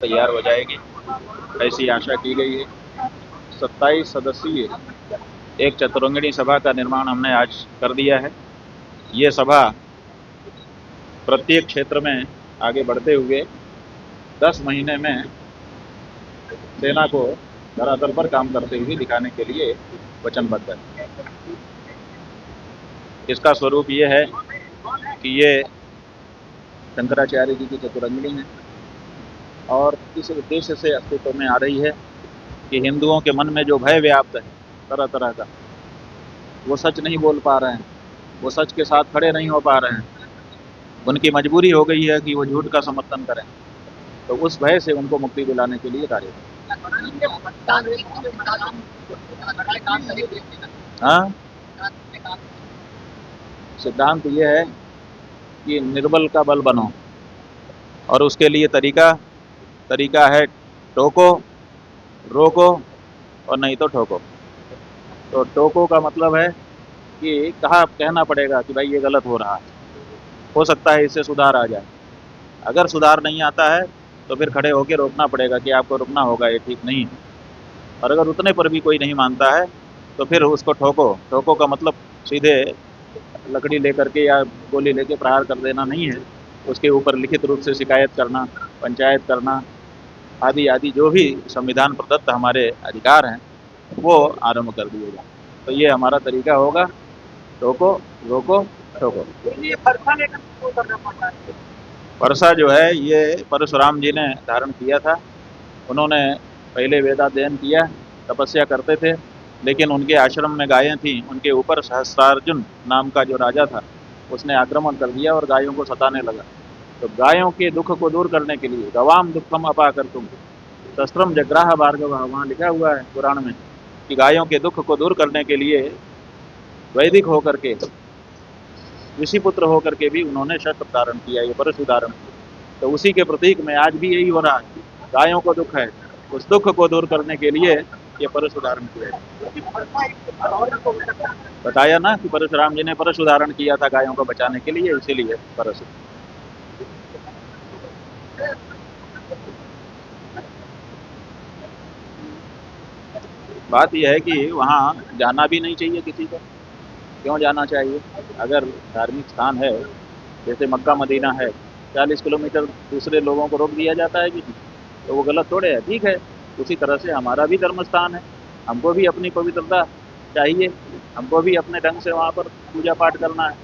तैयार हो जाएगी, ऐसी आशा की गई है। 27 सदस्यीय एक चतुरंगिणी सभा का निर्माण हमने आज कर दिया है। ये सभा प्रत्येक क्षेत्र में आगे बढ़ते हुए 10 महीने में सेना को धरातल पर काम करते हुए दिखाने के लिए वचनबद्ध है। इसका स्वरूप ये है कि ये शंकराचार्य जी की चतुरंगिणी है और इस उद्देश्य से अस्तित्व में आ रही है कि हिंदुओं के मन में जो भय व्याप्त है तरह तरह का, वो सच नहीं बोल पा रहे हैं, वो सच के साथ खड़े नहीं हो पा रहे हैं, उनकी मजबूरी हो गई है कि वो झूठ का समर्थन करें, तो उस भय से उनको मुक्ति दिलाने के लिए कार्य हाँ, सिद्धांत ये है कि निर्बल का बल बनो, और उसके लिए तरीका है टोको, रोको और नहीं तो ठोको। तो टोको का मतलब है कि कहना पड़ेगा कि भाई ये गलत हो रहा है, हो सकता है इससे सुधार आ जाए। अगर सुधार नहीं आता है तो फिर खड़े होकर रोकना पड़ेगा कि आपको रुकना होगा, ये ठीक नहीं है। और अगर उतने पर भी कोई नहीं मानता है तो फिर उसको ठोको। ठोको का मतलब सीधे लकड़ी लेकर के या गोली लेके प्रहार कर देना नहीं है, उसके ऊपर लिखित रूप से शिकायत करना, पंचायत करना आदि आदि जो भी संविधान प्रदत्त हमारे अधिकार हैं वो आरंभ कर दिए जाए। तो ये हमारा तरीका होगा, टोको, रोको, ठोको। परसा जो है ये परशुराम जी ने धारण किया था। उन्होंने पहले वेदाध्ययन किया, तपस्या करते थे, लेकिन उनके आश्रम में गायें थीं, उनके ऊपर सहस्त्रार्जुन नाम का जो राजा था उसने आक्रमण कर दिया और गायों को सताने लगा। तो गायों के दुख को दूर करने के लिए गवाम दुखम अपा कर तुम शस्त्रम जग्राह भार्गव, वहाँ लिखा हुआ है पुराण में कि गायों के दुख को दूर करने के लिए वैदिक होकर के, ऋषिपुत्र होकर के भी उन्होंने शस्त्र धारण किया, ये परशु धारण किया। तो उसी के प्रतीक में आज भी यही हो रहा है, गायों को दुख है, उस दुख को दूर करने के लिए ये परशु धारण किया है। बताया ना कि परशुराम जी ने परशु धारण किया था गायों को बचाने के लिए, इसीलिए परशु। बात यह है कि वहाँ जाना भी नहीं चाहिए किसी को। क्यों जाना चाहिए? अगर धार्मिक स्थान है जैसे मक्का मदीना है, 40 किलोमीटर दूसरे लोगों को रोक दिया जाता है कि तो वो गलत थोड़े है, ठीक है। उसी तरह से हमारा भी धर्म स्थान है, हमको भी अपनी पवित्रता चाहिए, हमको भी अपने ढंग से वहाँ पर पूजा पाठ करना है,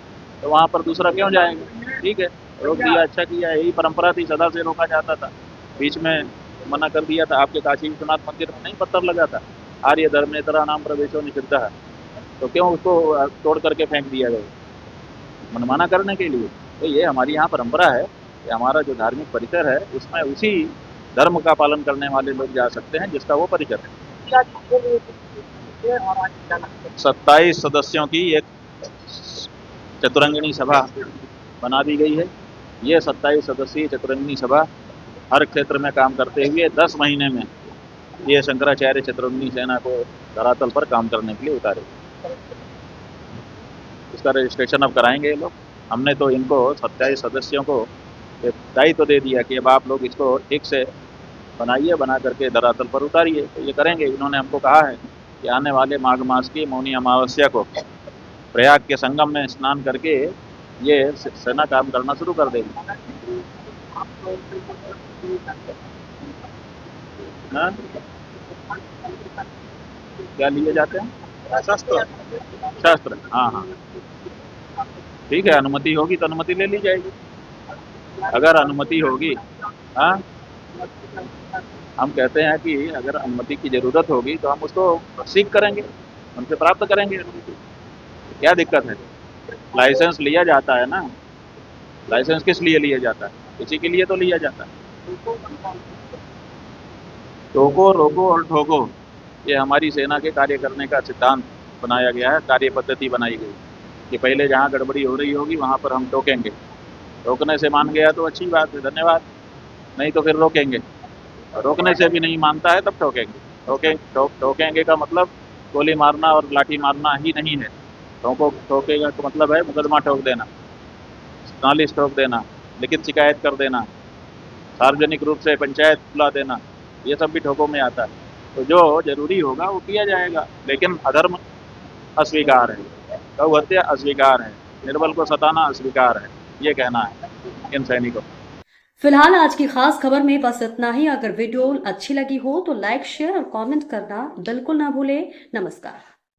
तो वहाँ पर दूसरा क्यों जाएंगे? ठीक है, रोक दिया, अच्छा किया, यही परंपरा थी, सदा से रोका जाता था। बीच में मना कर दिया था, आपके काशी विश्वनाथ मंदिर में नहीं पत्थर लगा था, आर्य धर्मेतरा नाम प्रवेशो निषिद्ध है, तो क्यों उसको तोड़ करके फेंक दिया गया? मनमाना करने के लिए। तो ये हमारी यहाँ परंपरा है कि हमारा जो धार्मिक परिसर है उसमें उसी धर्म का पालन करने वाले लोग जा सकते हैं जिसका वो परिसर है। 27 सदस्यों की एक चतुरंगिणी सभा बना दी गई है। ये 27 सदस्यीय चतुरंगिणी सभा हर क्षेत्र में काम करते हुए 10 महीने में ये शंकराचार्य चतुरंगिणी सेना को धरातल पर काम करने के लिए उतारे। इसका रजिस्ट्रेशन अब कराएंगे ये लोग। हमने तो इनको 27 सदस्यों को दायित्व दे दिया कि अब आप लोग इसको ठीक से बनाइए, बना करके धरातल पर उतारिए, तो ये करेंगे। इन्होंने हमको कहा है कि आने वाले माघ मास की मौनी अमावस्या को प्रयाग के संगम में स्नान करके ये सेना काम करना शुरू कर देगी। हाँ? क्या लिए जाते हैं? शस्त्र। शस्त्र, हाँ हाँ, ठीक है, अनुमति होगी तो अनुमति ले ली जाएगी। अगर अनुमति होगी, हाँ, हम कहते हैं कि अगर अनुमति की जरूरत होगी तो हम उसको सीख करेंगे, उनसे प्राप्त करेंगे अनुमति। क्या दिक्कत है? लाइसेंस लिया जाता है ना, लाइसेंस किस लिए लिया जाता है? इसी के लिए तो लिया जाता है। टोको, रोको और ठोको, ये हमारी सेना के कार्य करने का सिद्धांत बनाया गया है, कार्य पद्धति बनाई गई कि पहले जहाँ गड़बड़ी हो रही होगी वहाँ पर हम टोकेंगे, रोकने से मान गया तो अच्छी बात है, धन्यवाद, नहीं तो फिर रोकेंगे, रोकने से भी नहीं मानता है तब ठोकेंगे। ठोकेंगे का मतलब गोली मारना और लाठी मारना ही नहीं है। ठोकेगा का मतलब है मुकदमा ठोक देना, नालिश ठोक देना, लिखित शिकायत कर देना, सार्वजनिक रूप से पंचायत बुला देना, ये सब भी ठोको में आता है। तो जो जरूरी होगा वो किया जाएगा, लेकिन अधर्म अस्वीकार है, गौ हत्या अस्वीकार है, निर्बल को सताना अस्वीकार है, ये कहना है इन सैनिकों। फिलहाल आज की खास खबर में बस इतना ही। अगर वीडियो अच्छी लगी हो तो लाइक, शेयर और कमेंट करना बिल्कुल ना भूलें। नमस्कार।